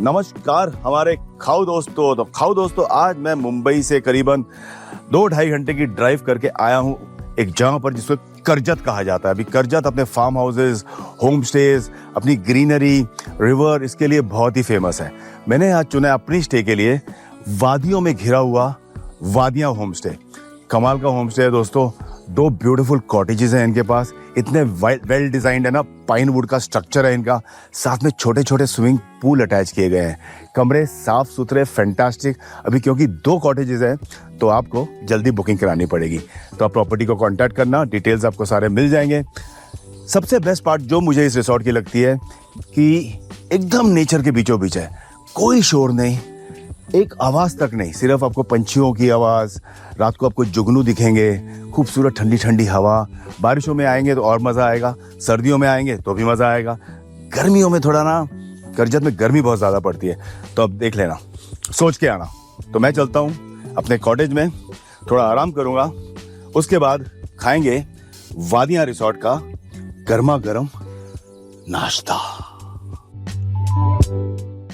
नमस्कार हमारे खाओ दोस्तों। तो खाओ दोस्तों, आज मैं मुंबई से करीबन 2-2.5 घंटे की ड्राइव करके आया हूँ एक जगह पर जिसको करजत कहा जाता है। अभी करजत अपने फार्म हाउसेज, होम स्टेज, अपनी ग्रीनरी, रिवर, इसके लिए बहुत ही फेमस है। मैंने आज चुना अपनी स्टे के लिए वादियों में घिरा हुआ वादियां होम स्टे। कमाल का होम स्टे है दोस्तों। 2 ब्यूटीफुल कॉटेजेस हैं इनके पास, इतने वेल डिजाइंड है ना, पाइन वुड का स्ट्रक्चर है इनका, साथ में छोटे छोटे स्विमिंग पूल अटैच किए गए हैं। कमरे साफ सुथरे, फैंटास्टिक। अभी क्योंकि 2 कॉटेजेस हैं तो आपको जल्दी बुकिंग करानी पड़ेगी। तो आप प्रॉपर्टी को कांटेक्ट करना, डिटेल्स आपको सारे मिल जाएंगे। सबसे बेस्ट पार्ट जो मुझे इस रिसोर्ट की लगती है कि एकदम नेचर के बीचों बीच है, कोई शोर नहीं, एक आवाज तक नहीं, सिर्फ आपको पंछियों की आवाज, रात को आपको जुगनू दिखेंगे, खूबसूरत ठंडी ठंडी हवा। बारिशों में आएंगे तो और मजा आएगा, सर्दियों में आएंगे तो भी मजा आएगा। गर्मियों में थोड़ा ना, करजत में गर्मी बहुत ज्यादा पड़ती है, तो अब देख लेना, सोच के आना। तो मैं चलता हूँ अपने कॉटेज में, थोड़ा आराम करूंगा, उसके बाद खाएंगे वादियां रिसोर्ट का गर्मा गर्म नाश्ता।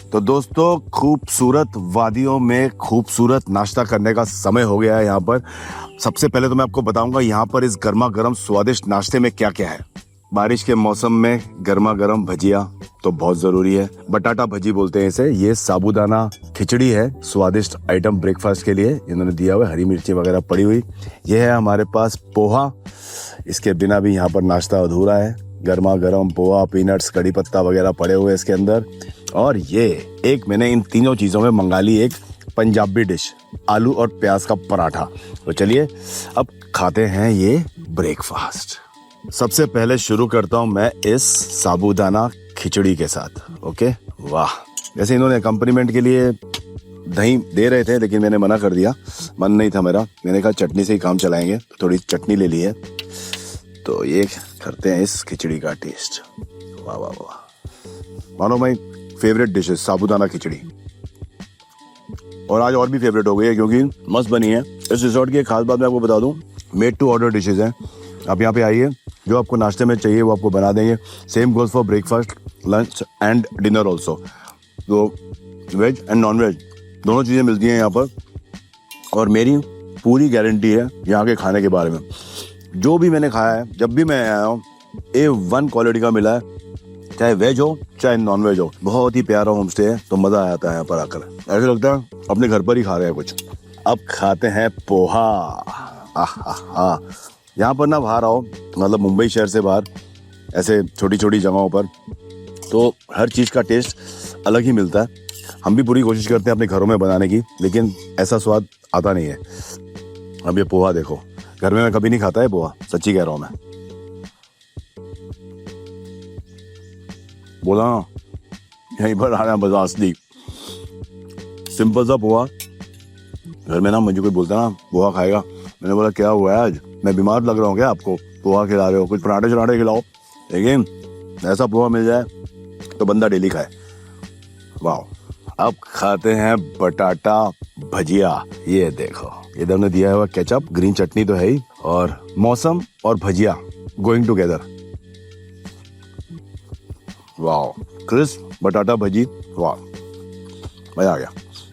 तो दोस्तों, खूबसूरत वादियों में खूबसूरत नाश्ता करने का समय हो गया है यहाँ पर। सबसे पहले तो मैं आपको बताऊंगा यहाँ पर इस गर्मा गर्म स्वादिष्ट नाश्ते में क्या क्या है। बारिश के मौसम में गर्मा गर्म भजिया तो बहुत जरूरी है। बटाटा भजी बोलते हैं इसे। ये साबूदाना खिचड़ी है, स्वादिष्ट आइटम ब्रेकफास्ट के लिए इन्होंने दिया हुआ है, हरी मिर्ची वगैरह पड़ी हुई। ये है हमारे पास पोहा, इसके बिना भी यहाँ पर नाश्ता अधूरा है। गर्मा गर्म पोहा, पीनट्स, कड़ी पत्ता वगैरह पड़े हुए इसके अंदर। और ये एक मैंने इन तीनों चीजों में मंगा ली एक पंजाबी डिश, आलू और प्याज का पराठा। तो चलिए अब खाते हैं ये ब्रेकफास्ट। सबसे पहले शुरू करता हूं मैं इस साबूदाना खिचड़ी के साथ। ओके, वाह। वैसे इन्होंने अकम्पनीमेंट के लिए दही दे रहे थे, लेकिन मैंने मना कर दिया, मन नहीं था मेरा। मैंने कहा चटनी से ही काम चलाएंगे, तो थोड़ी चटनी ले ली है। तो ये करते हैं इस खिचड़ी का टेस्ट। वाह वाह वाह, मानो माई फेवरेट डिश है साबूदाना खिचड़ी, और आज और भी फेवरेट हो गई है क्योंकि मस्त बनी है। इस रिसोर्ट की एक खास बात मैं आपको बता दूं, मेड टू ऑर्डर डिशेज हैं। आप यहाँ पे आइए, जो आपको नाश्ते में चाहिए वो आपको बना देंगे। Same goes for breakfast, lunch and dinner also. तो वेज एंड नॉन वेज दोनों चीज़ें मिलती हैं यहाँ पर, और मेरी पूरी गारंटी है यहाँ के खाने के बारे में। जो भी मैंने खाया है, जब भी मैं आया हूँ, A1 क्वालिटी का मिला है, चाहे वेज हो चाहे नॉन वेज हो। बहुत ही प्यारा होम स्टे है, तो मजा आता है यहाँ पर आकर, ऐसे लगता है अपने घर पर ही खा रहे हैं कुछ। अब खाते हैं पोहा। यहाँ पर ना बाहर आओ, मतलब मुंबई शहर से बाहर, ऐसे छोटी छोटी जगहों पर, तो हर चीज का टेस्ट अलग ही मिलता है। हम भी पूरी कोशिश करते हैं अपने घरों में बनाने की, लेकिन ऐसा स्वाद आता नहीं है। अब ये पोहा देखो, घर में मैं कभी नहीं खाता है पोहा, सच्ची कह रहा हूं मैं। बोला ना, यहीं पर आना मजा असली। सिंपल सा पोहा। घर में ना मुझे कोई बोलता ना पोहा खाएगा, मैंने बोला क्या हुआ है आज, मैं बीमार लग रहा हूँ क्या आपको, पोहा खिला रहे हो, कुछ पराठे चराठे खिलाओ। लेकिन ऐसा पोहा मिल जाए तो बंदा डेली खाए। वाह। अब खाते हैं बटाटा भजिया। ये देखो, इधर ने दिया हुआ केचप, ग्रीन चटनी तो है ही, और मौसम और भजिया गोइंग टुगेदर। वाह, क्रिस्प बटाटा भजी, वाह, मजा आ गया।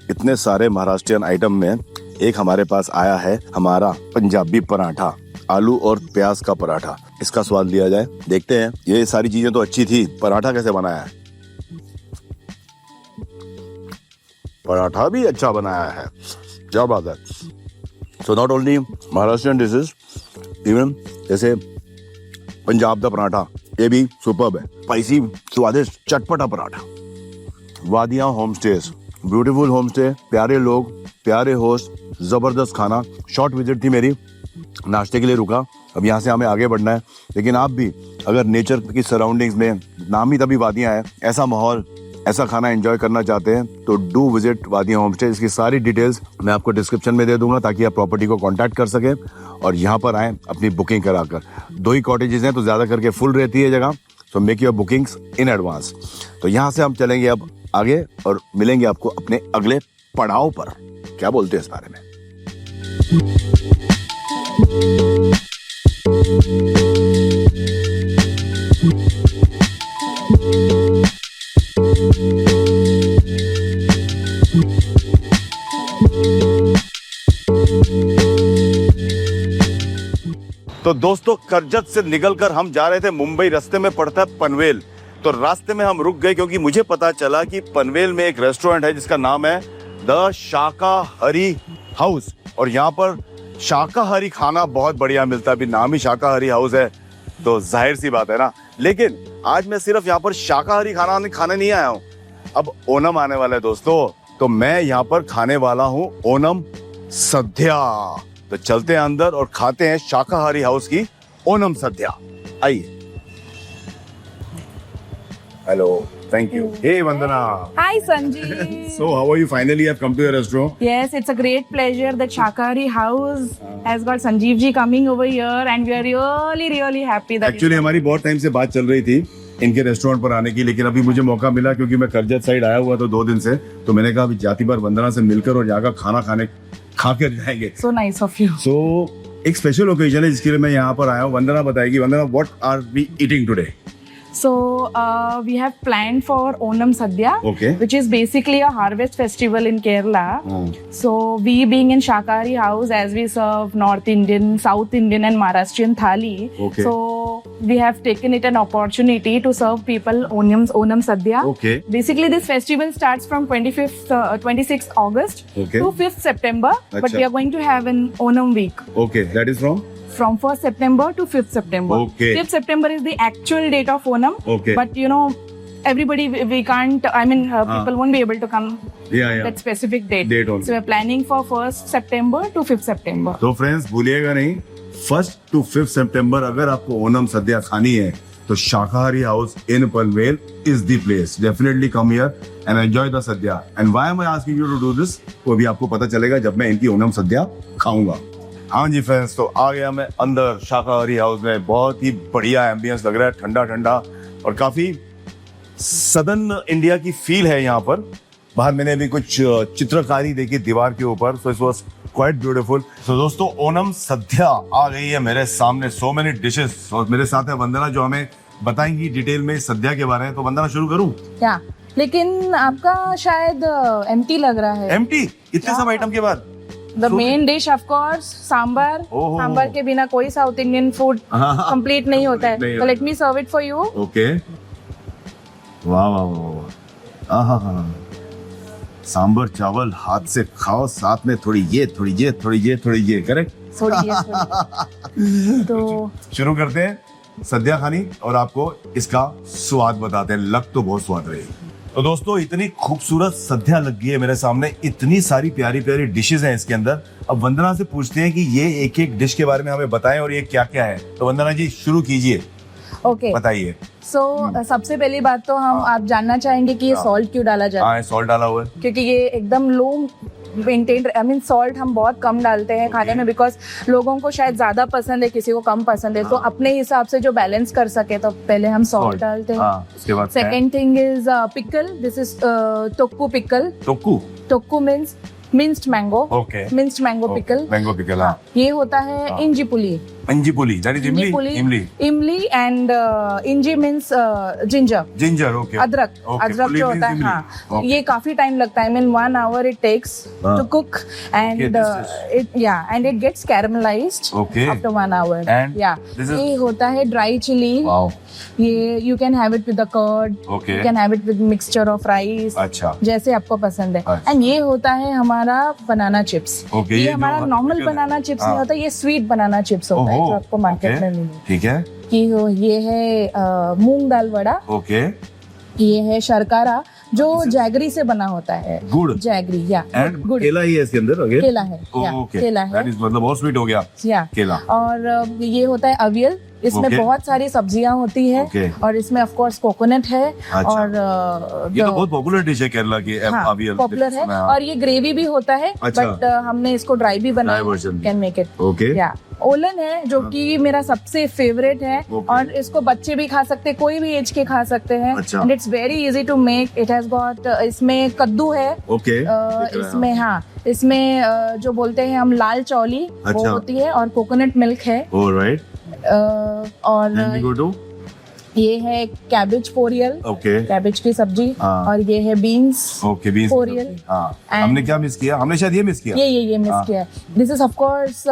इतने सारे महाराष्ट्रियन आइटम में एक हमारे पास आया है हमारा पंजाबी पराठा, आलू और प्याज का पराठा। इसका स्वाद लिया जाए, देखते हैं। ये सारी चीजें तो अच्छी थी, पराठा कैसे बनाया है। पराठा भी अच्छा बनाया है, क्या बात है। So not only Maharashtrian dishes, even जैसे पंजाब का पराठा, ये भी सुपर्ब है। स्पाइसी, स्वादिष्ट, चटपटा पराठा। वादियां home stage, beautiful home stay, प्यारे लोग, प्यारे होस्ट, जबरदस्त खाना। शॉर्ट विजिट थी मेरी, नाश्ते के लिए रुका, अब यहाँ से हमें आगे बढ़ना है। लेकिन आप भी अगर नेचर की सराउंडिंग्स में, नाम ही तभी वादियां है, ऐसा माहौल, ऐसा खाना एंजॉय करना चाहते हैं तो डू विजिट वादियां होम स्टे। इसकी सारी डिटेल्स मैं आपको डिस्क्रिप्शन में दे दूंगा, ताकि आप प्रॉपर्टी को कांटेक्ट कर सकें और यहाँ पर आए अपनी बुकिंग कराकर। 2 ही कॉटेजेस हैं, तो ज्यादा करके फुल रहती है जगह, so make your bookings in advance. तो यहाँ से हम चलेंगे अब आगे और मिलेंगे आपको अपने अगले पड़ाव पर। क्या बोलते हैं इस बारे में? तो दोस्तों करजत से निकलकर हम जा रहे थे मुंबई, रास्ते में पड़ता है पनवेल। तो रास्ते में हम रुक गए क्योंकि मुझे पता चला कि पनवेल में एक रेस्टोरेंट है जिसका नाम है द शाकाहारी हाउस, और यहाँ पर शाकाहारी खाना बहुत बढ़िया मिलता है। अभी नाम ही शाकाहारी हाउस है तो जाहिर सी बात है ना। लेकिन आज मैं सिर्फ यहाँ पर शाकाहारी खाने नहीं आया हूँ। अब ओणम आने वाला है दोस्तों, तो मैं यहाँ पर खाने वाला हूँ ओणम सद्या। तो चलते हैं अंदर और खाते हैं शाकाहारी हाउस की ओणम सद्या। आइए। Hello, thank you. Hey Vandana. Hi Sanjeev. So how are you? Finally have come to your restaurant. Yes, it's a great pleasure that Shakahari House has got Sanjeev ji coming over here, and we are really happy that. Actually हमारी बहुत time से बात चल रही थी इनके restaurant पर आने की, लेकिन अभी मुझे मौका मिला क्योंकि मैं करजत साइड आया हुआ था 2 दिन से, तो मैंने कहा अभी जाती बार वंदना से मिलकर और यहाँ का खाना खा कर जाएंगे। So nice of you. So एक स्पेशल ओकेजन है जिसके लिए मैं यहाँ पर आया हूँ। वंदना बताएगी। Vandana, what are we eating today? So we have planned for Onam Sadhya, Okay. which is basically a harvest festival in Kerala. So we being in Shakahari House, as we serve North Indian, South Indian and Maharashtrian thali. Okay. So we have taken it an opportunity to serve people Onam Sadhya. Okay. Basically this festival starts from 26th August Okay. to 5th September. But Acha. we are going to have an Onam week. Okay, that is From 1st September to 5th September. Okay. 5th September is the actual date of Onam. Okay. But you know, everybody, we can't, people won't be able to come Yeah. that specific date. Date only. So we're planning for 1st September to 5th September. तो friends भूलिएगा नहीं, 1st to 5th सितंबर अगर आपको ओणम सद्या खानी है तो Shakahari house in Panvel is the place. Definitely come here and enjoy the sadya. And why am I asking you to do this, वो भी आपको पता चलेगा जब मैं इनकी ओणम सद्या खाऊंगा। हाँ जी फ्रेंड्स, तो आ गया मैं अंदर शाकाहारी हाउस में। बहुत ही बढ़िया एम्बियंस लग रहा है, ठंडा ठंडा और काफी सदर्न इंडिया की फील है यहाँ पर। बाहर मैंने अभी कुछ चित्रकारी देखी दीवार के ऊपर, so it was quite beautiful. तो दोस्तों ओणम सद्या आ गई है मेरे सामने, सो मेनी डिशेस, और मेरे साथ है वंदना जो हमें बताएंगी डिटेल में सद्या के बारे में। तो वंदना शुरू करूँ? क्या? लेकिन आपका शायद एम्प्टी लग रहा है। एम्प्टी? इतने सब आइटम के बाद? The main dish of course sambar. Sambar के बिना कोई साउथ इंडियन फूड कंप्लीट नहीं होता है। तो let me serve it for you. Okay. वाह वाह वाह, आहा, सांबर चावल हाथ से खाओ, साथ में थोड़ी ये करेक्ट? थोड़ी तो शुरू करते हैं सद्या खानी और आपको इसका स्वाद बताते हैं। लग तो बहुत स्वाद रही। तो दोस्तों इतनी खूबसूरत सद्या लग गई है मेरे सामने, इतनी सारी प्यारी प्यारी डिशेस हैं इसके अंदर। अब वंदना से पूछते हैं कि ये एक एक डिश के बारे में हमें बताएं और ये क्या क्या है। तो वंदना जी शुरू कीजिए। ओके, बताइए। सो सबसे पहली बात तो आप जानना चाहेंगे कि ये सॉल्ट क्यों डाला जाता है? हाँ, सॉल्ट डाला हुआ है क्योंकि ये एकदम लो मेंटेन, सॉल्ट हम बहुत कम डालते हैं खाने में, बिकॉज लोगों को शायद ज्यादा पसंद है, किसी को कम पसंद है। तो अपने हिसाब से जो बैलेंस कर सके तो पहले हम सॉल्ट डालते हैं। उसके बाद second thing is pickle. This is thokku pickle. Thokku means minced mango. Minced mango pickle. Mango pickle, हाँ। ये होता है inji puli. Inji puli, that is imli and inji means ginger. Okay. अदरक जो होता है, हाँ। ये काफी टाइम लगता है, 1 hour it takes to cook and it gets caramelized after 1 hour. ये होता है ड्राई चिली। ये you can have it with the curd, you can have it with mixture of rice, जैसे आपको पसंद है। एंड ये होता है हमारा बनाना चिप्स। ये हमारा नॉर्मल बनाना चिप्स नहीं होता, ये स्वीट बनाना चिप्स होता है जो आपको मार्केट में मिलेगा। ठीक है। ये है मूंग दाल वड़ा। ओके। ये है शर्करा जो जैगरी से बना होता है। गुड़, जैगरी, या गुड़। केला ही है इसके अंदर? केला है, केला है। मतलब बहुत स्वीट हो गया केला। और ये होता है अवियल। इसमें बहुत सारी सब्जियां होती है और इसमें ऑफ कोर्स कोकोनट है। और ये तो बहुत पॉपुलर डिश है केरला की, अवियल पॉपुलर है। और ये ग्रेवी भी होता है, बट हमने इसको ड्राई भी बनाया, कैन मेक इट। या ओलन है जो कि मेरा सबसे फेवरेट है, और इसको बच्चे भी खा सकते हैं, कोई भी एज के खा सकते हैं। And it's very easy to make. It has got, इसमें कद्दू है, इसमें, हाँ, इसमें जो बोलते हैं हम लाल चौली, वो होती है, और कोकोनट मिल्क है। और ये है कैबेज पोरियल, ओके कैबेज की सब्जी, हाँ। और ये है बीन्स ओके बीन्स पोरियल। हाँ And- हमने क्या मिस किया, हमने शायद ये मिस किया, ये मिस हाँ। किया है। This is of course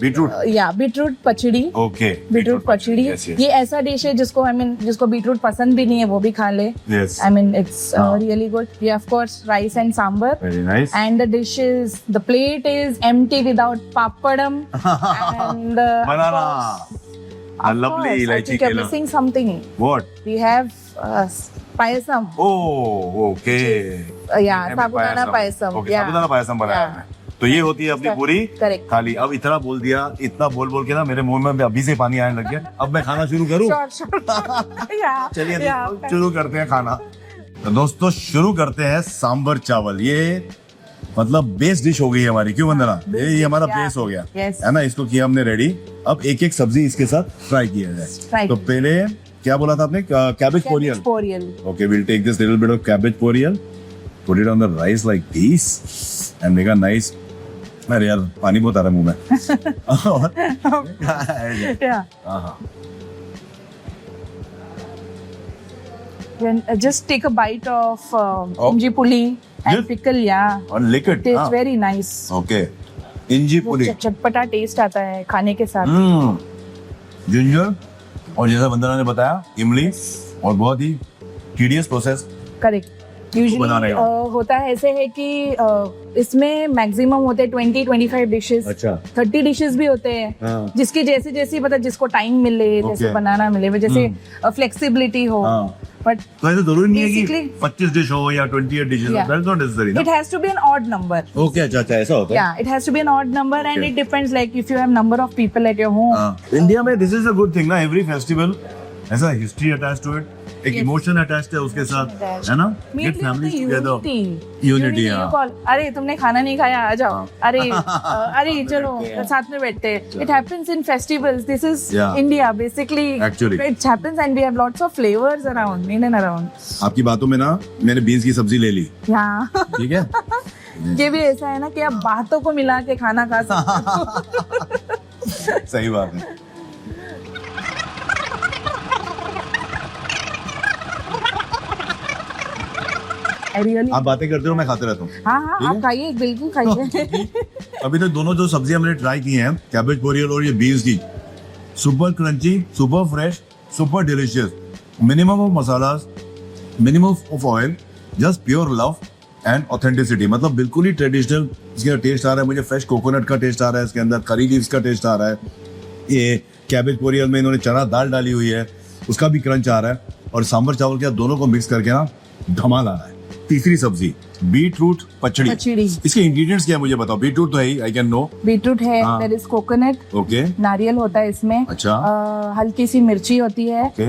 beetroot, या बीटरूट पचड़ी। ओके बीटरूट पचड़ी yes, yes. ये ऐसा डिश है जिसको जिसको बीटरूट पसंद भी नहीं है वो भी खा ले। Yes. आई मीन इट्स हाँ। Really good. ये of course rice and sambar, very nice and the dish is, the plate is empty without papadam and banana lovely I इलायची think you're केला, missing something. what We have payasam. oh okay Yeah, sabudana payasam. Okay Yeah. साबूदाना पायसम बनाया Yeah. है। तो ये होती है अपनी पूरी Correct. थाली। अब इतना बोल दिया, इतना बोल बोल के ना मेरे मुंह में अभी से पानी आने लग गया। अब मैं खाना शुरू करूं? Sure, sure. Yeah. चलिए Yeah. दोस्तों, शुरू करते हैं खाना। तो दोस्तों शुरू करते हैं सांबर चावल। ये मतलब बेस डिश हो गई है हमारी, क्यों वंदना? ये हमारा Yeah. बेस हो गया Yes. है ना। इसको किया हमने रेडी। अब एक एक सब्जी इसके साथ फ्राई किया जाए। Right. तो पहले क्या बोला था आपने? Cabbage poriyal. Cabbage poriyal. Okay, we'll take this little bit of cabbage poriyal, put it on the rice like this, and make a nice. अरे यार पानी बहुत आ रहा है मुंह में। और Yeah. हाँ Then just take a bite of Oh. inji puli and Yes. pickle. Yeah. और liquid. Tastes very nice. Okay inji puli, चटपटा टेस्ट आता है खाने के साथ। जिंजर, और जैसा वंदना ने बताया इमली, और बहुत ही टीडियस प्रोसेस। करेक्ट। बनाने यूजुअली का। होता है ऐसे है कि इसमें मैक्सिमम होते हैं 20-25 डिशेस, अच्छा 30 डिशेस भी होते हैं। हाँ। जिसकी जैसी मतलब जिसको टाइम मिले, जैसे Okay. बनाना मिले, जैसे फ्लेक्सिबिलिटी हो। हाँ। बट तो ऐसा जरूरी नहीं है कि Basically- 25 डिश हो या 28 डिशेस हो, Yeah. दैट्स नॉट नेसेसरी ना। It has to be an odd number. Okay अच्छा अच्छा ऐसा होता है। Yeah, it has to be an odd number, and Okay. it depends. Like if you have number of people at your home, हाँ, India में this is a good thing ना, every festival ऐसा history attached to it, एक Yes. Emotion attached है उसके साथ, है ना। Mainly get families the together. unity. Unity, You हाँ। call, अरे तुमने खाना नहीं खाया, आ जाओ। अरे अरे चलो बैठते हैं। साथ में बैठते हैं। It happens in festivals. This is Yeah. India basically. Actually. It happens, and we have lots of flavors around, in and around. आपकी बातों में ना मैंने बीन्स की सब्जी ले ली, Yeah. ठीक है। ये भी ऐसा है ना कि आप बातों को मिला के खाना खा सकते हो। सही बात है। I really. आप बातें करते हो, मैं खाते रहता हूँ। हाँ, ठीक आप है? खाइए, बिल्कुल खाइए। अभी तक दोनों जो सब्जी हमने ट्राई की हैं, कैबेज बोरियल और ये बीन्स की, super crunchy, super fresh, super delicious, minimum of masalas, minimum of oil, just pure love and authenticity. मतलब बिल्कुल ही ट्रेडिशनल इसका टेस्ट आ रहा है मुझे। फ्रेश कोकोनट का टेस्ट आ रहा है इसके अंदर, करी लीव्स का टेस्ट आ रहा है। ये कैबेज बोरियल में इन्होंने चना दाल डाली हुई है, उसका भी क्रंच आ रहा है, और सांभर चावल के दोनों को मिक्स करके ना धमाल आ रहा है। तीसरी सब्जी बीटरूट पचड़ी। पचड़ी। इसके इंग्रेडिएंट्स क्या है मुझे बताओ। बीटरूट तो है ही, आई कैन नो। बीटरूट है, हाँ। देयर इज कोकोनट, ओके नारियल होता है इसमें। अच्छा। हल्की सी मिर्ची होती है। ओके।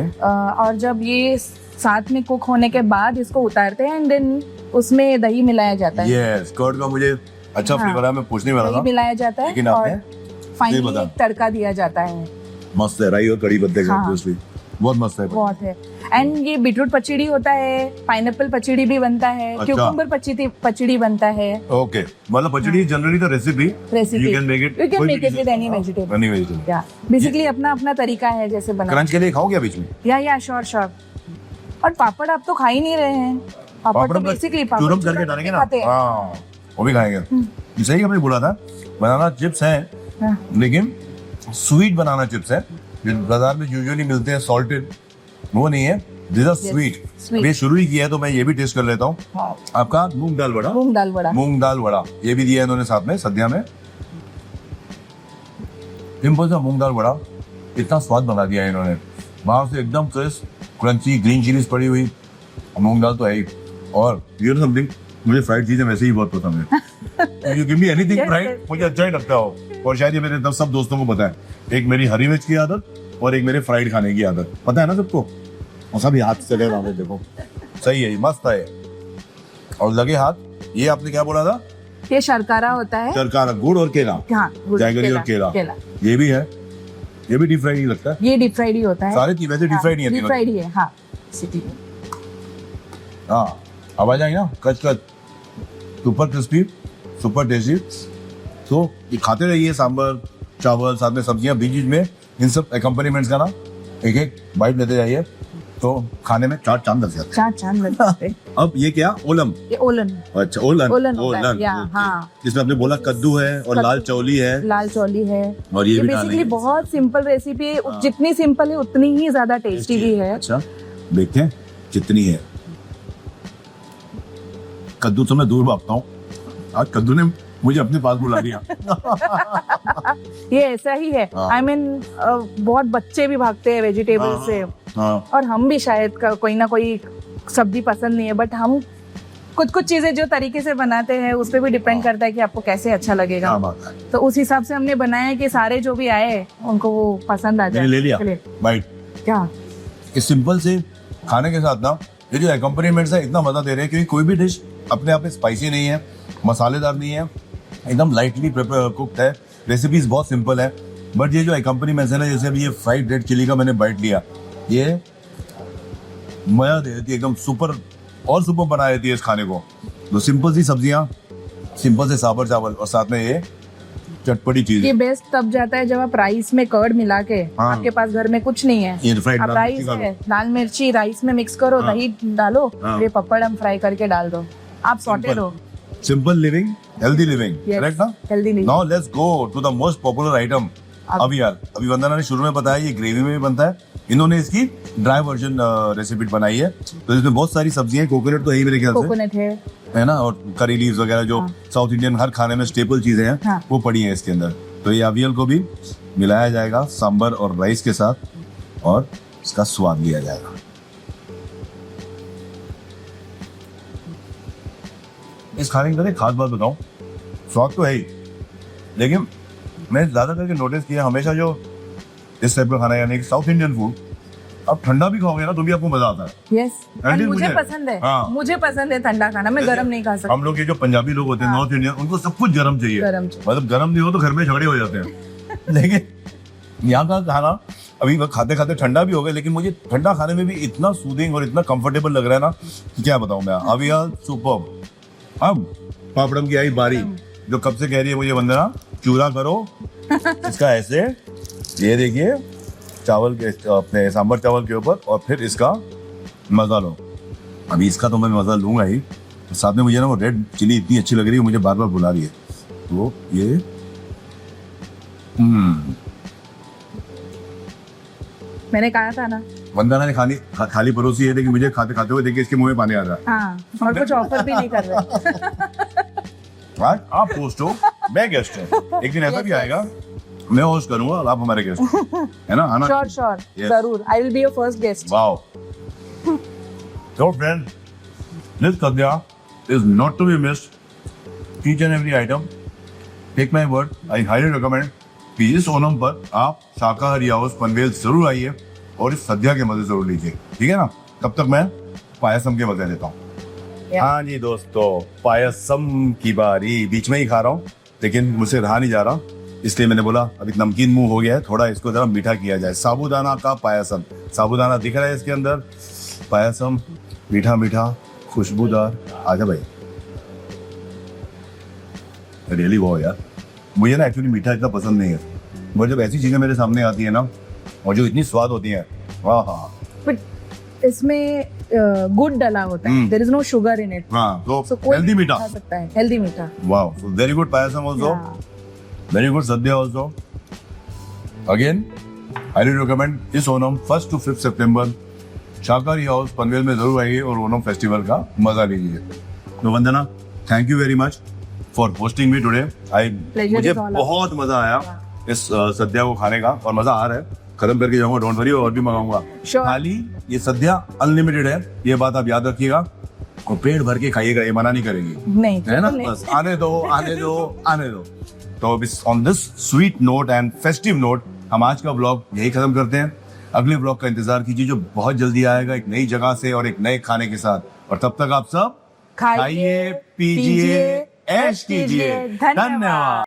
और जब ये साथ में कुक होने के बाद इसको उतारते हैं, एंड देन उसमें दही मिलाया जाता है। यस कर्ड का मुझे अच्छा हाँ। फ्लेवर है, मैं पूछने वाला दही था। मिलाया जाता है, लेकिन और आपने फाइनली बता। एक तड़का दिया जाता है। मस्त है, राई और कड़ी पत्ते का, हाँ। obviously। बहुत मस्त है। बहुत है। एंड ये बीटरूट पचड़ी होता है, पाइनएप्पल पचड़ी भी बनता है, अच्छा। क्यूकम्बर पचड़ी बनता है। ओके मतलब pachadi generally the recipe recipe you can make it, you can make it with any vegetable. Any vegetable. या बेसिकली अपना अपना तरीका है जैसे बनाना। क्रंच के लिए खाओ क्या बीच में? या श्योर श्योर। और पापड़ आप तो खा ही नहीं रहे हैं। पापड़ तो बेसिकली चूरम करके डालेंगे ना, हाँ वो भी खाएंगे। सही आपने बोला था, बनाना चिप्स है, हाँ। लेकिन स्वीट बनाना चिप्स है जो बाजार में यूजुअली मिलते हैं सॉल्टेड, वो नहीं है। This are sweet. sweet। ये शुरू ही किया है तो मैं ये भी टेस्ट कर लेता हूँ। हाँ। आपका मूंग दाल वड़ा, मूंग दाल वड़ा। मूंग दाल वड़ा ये भी दिया है इन्होंने साथ में सद्या में। सिंपल सा मूंग दाल वड़ा, इतना स्वाद बना दिया है इन्होंने। बाहर से एकदम क्रिस्प, क्रंची, ग्रीन चिलीज पड़ी हुई, मूंग दाल तो है ही। और यू नो समथिंग, मुझे फ्राइड चीजें वैसे ही बहुत पसंद है। You give me anything Yes, fried, yes। मुझे अच्छा ही लगता हो। और शायद ये मेरे सब दोस्तों को पता है। एक मेरी हरी मिर्च की आदत और एक मेरे फ्राइड खाने की आदत, पता है ना सबको। और सभी हाथ से चले रहा है, देखो सही है, ये मस्त है। और लगे हाथ, ये आपने क्या बोला था? ये शर्करा होता है। शर्करा, गुड़ और केला। हाँ, गुड़, जैगरी और केला। ये भी है, ये भी डीप फ्राइड ही लगता है। ये डीप फ्राइड ही होता है। सारे की वैसे डीप फ्राइड नहीं है। डीप फ्राइड ही है, हाँ। हाँ आवाज आई ना, कच कच, सुपर क्रिस्पी, सुपर टेस्टी। तो ये खाते रहिए, सांबर चावल साथ में सब्जियां बीच बीच में, इन सब एकम्पनीमेंट्स का ना एक एक बाइट लेते जाइए तो खाने में चार चांद लग जाते हैं। 4 चांद लग जाते हैं। अब ये क्या ओलम? ये ओलन। अच्छा ओलन ओलन होता है, या, ओके। हाँ। जिसमें आपने बोला कद्दू है और कद्दू, लाल चौली है लाल चौली है। और ये भी बेसिकली डालेंगे। बहुत सिंपल रेसिपी है, जितनी सिंपल है उतनी ही ज्यादा टेस्टी भी है। अच्छा देखते हैं कितनी है। कद्दू तो मैं दूर भागता हूँ, आज कद्दू ने मुझे अपने पास बुला लिया। ये ऐसा ही है। हाँ। आई मीन बहुत बच्चे भी भागते हैं वेजिटेबल से, हाँ और हम भी शायद कोई ना कोई सब्जी पसंद नहीं है, बट हम कुछ चीजें जो तरीके से बनाते हैं उस पर भी डिपेंड करता है कि आपको कैसे अच्छा लगेगा। क्या बात है। तो उस हिसाब से हमने बनाया कि सारे जो भी आए उनको वो पसंद आ जाए। मैंने ले लिया चलिए। बाइट। क्या इस सिंपल से खाने के साथ ना ये जो एकम्पनीमेंट्स है इतना मजा दे रहे हैं, क्योंकि कोई भी डिश अपने आप में स्पाइसी नहीं है, मसालेदार नहीं है, एकदम लाइटली कुक्ड है। रेसिपीज बहुत सिंपल है, बट ये जो एकम्पनीमेंट्स है ना, जैसे अभी ये फ्राइड रेड चिली का मैंने बाइट लिया, ये मजा दे देती है, एकदम सुपर और सुपर बना देती है इस खाने को। तो सिंपल सी सब्जियां, सिंपल से साबर चावल और साथ में ये चटपटी चीज। ये बेस्ट तब जाता है जब आप राइस में कर्ड मिला के, हाँ। आपके पास घर में कुछ नहीं है, ये फ्राइड आप लाल राइस मिर्ची का लो। है, लाल मिर्ची राइस में मिक्स करो, हाँ। दही डालो, हाँ। ये पपड़ हम फ्राई करके डाल दो, आप सॉटे दो। Simple living, healthy living, correct ना? हेल्दी नहीं। Now let's go to the most popular item. अभी यार, अभी वंदना ने शुरू में बताया ये ग्रेवी में भी बनता है, इन्होंने इसकी ड्राई वर्जन रेसिपी बनाई है। तो इसमें बहुत सारी सब्जियां, कोकोनट तो है ही मेरे ख्याल से, कोकोनट है ना, और करी लीव्स वगैरह जो साउथ इंडियन हर खाने में स्टेपल चीजें हैं, हाँ। वो पड़ी हैं इसके अंदर। तो ये अवियल को भी मिलाया जाएगा सांबर और राइस के साथ, और इसका स्वाद लिया जाएगा। इस खाने की एक खास बात बताऊं, स्वाद तो है ही, लेकिन मैं ज्यादा करके नोटिस किया हमेशा जो इस टाइप का खाना, यानी कि साउथ इंडियन फूड, आप ठंडा भी खाओगे ना तो भी आपको मजा आता है। यस, At least मुझे मुझे- पसंद है। हाँ। मुझे पसंद है ठंडा खाना, मैं गरम नहीं खा सकती। हम लोग के जो पंजाबी लोग होते हैं, नॉर्थ इंडियन, उनको सब कुछ गरम चाहिए। गरम चाहिए। मतलब गरम नहीं हो तो घर में झगड़े हो जाते हैं। लेकिन यहाँ का खाना अभी खाते खाते ठंडा भी हो गया, लेकिन मुझे ठंडा खाने में भी इतना सूदिंग और इतना कंफर्टेबल लग रहा है ना कि क्या बताऊं मैं। अभी यार सुपर्ब। अब पापड़म की आई बारी, जो कब से कह रही है मुझे वंदना, चूरा करो इसका ऐसे, ये देखिए चावल के, अपने सांभर चावल के ऊपर, और फिर इसका मजा लो। अभी इसका तो मैं मजा लूंगा ही, साथ में मुझे ना वो रेड चिली इतनी अच्छी लग रही है, मुझे बार बार बुला रही है। तो ये मैंने कहा था ना। वंदना ने खाली परोसी है, लेकिन मुझे खाते खाते हुए देखिए इसके मुंह में पानी आ रहा है। हाँ, और कुछ ऑफर भी नहीं कर रहे। आज आप होस्ट हो, मैं गेस्ट हूँ, एक दिन ऐसा भी आएगा मैं होस्ट करूंगा और आप हमारे गेस्ट है ना, आना। Sure sure, Yes. जरूर, I will be your first guest. Wow. So friend, this sadhya is not to be missed. Each and every item. Take my word, I highly recommend कि इस ओणम पर आप शाकाहारी हाउस पनवेल जरूर आइए और इस सद्या के मजे जरूर लीजिए, ठीक है ना? तब तक मैं पायसम के मजे लेता हूँ। हाँ जी दोस्तों, पायसम की बारी, बीच में ही खा रहा हूँ लेकिन मुझसे रहा नहीं जा रहा, इसलिए मैंने बोला अभी नमकीन मुंह हो गया है, थोड़ा इसको जरा मीठा किया जाए। साबूदाना का पायसम, साबूदाना दिख रहा है इसके अंदर, पायसम मीठा मीठा खुशबूदार। आजा भाई, रियली वो यार, मुझे ना एक्चुअली मीठा इतना पसंद नहीं है, मगर जब ऐसी चीजें मेरे सामने आती है ना और जो इतनी स्वाद होती है, वाह हाँ। बट इसमें गुड़ डला होता है, there is no sugar in it, हाँ, तो सो कोई हेल्दी मीठा, खा सकता है, हेल्दी मीठा। वाह, very good payasam also, very good सद्या आल्सो। अगेन हाईली रिकमेंड इस ओणम 1 to 5 सितंबर शाकाहारी हाउस पनवेल में जरूर आइए और ओणम फेस्टिवल का मजा लीजिए। तो Vandana, thank you very much for hosting me today. मुझे बहुत मजा आया इस सद्या को खाने का, और मजा आ रहा है, खत्म करके जाऊंगा, डोंट वरी, और भी मंगाऊंगा। खाली ये सद्या अनलिमिटेड है, ये बात आप याद रखिएगा, और पेट भर के खाइएगा, ये मना नहीं करेगी, नहीं है ना? बस आने दो आने दो आने दो। तो on this sweet note and festive note हम आज का ब्लॉग यही खत्म करते हैं। अगले ब्लॉग का इंतजार कीजिए, जो बहुत जल्दी आएगा एक नई जगह से और एक नए खाने के साथ। और तब तक आप सब खाइए, पीजिए, ऐश कीजिए। धन्यवाद।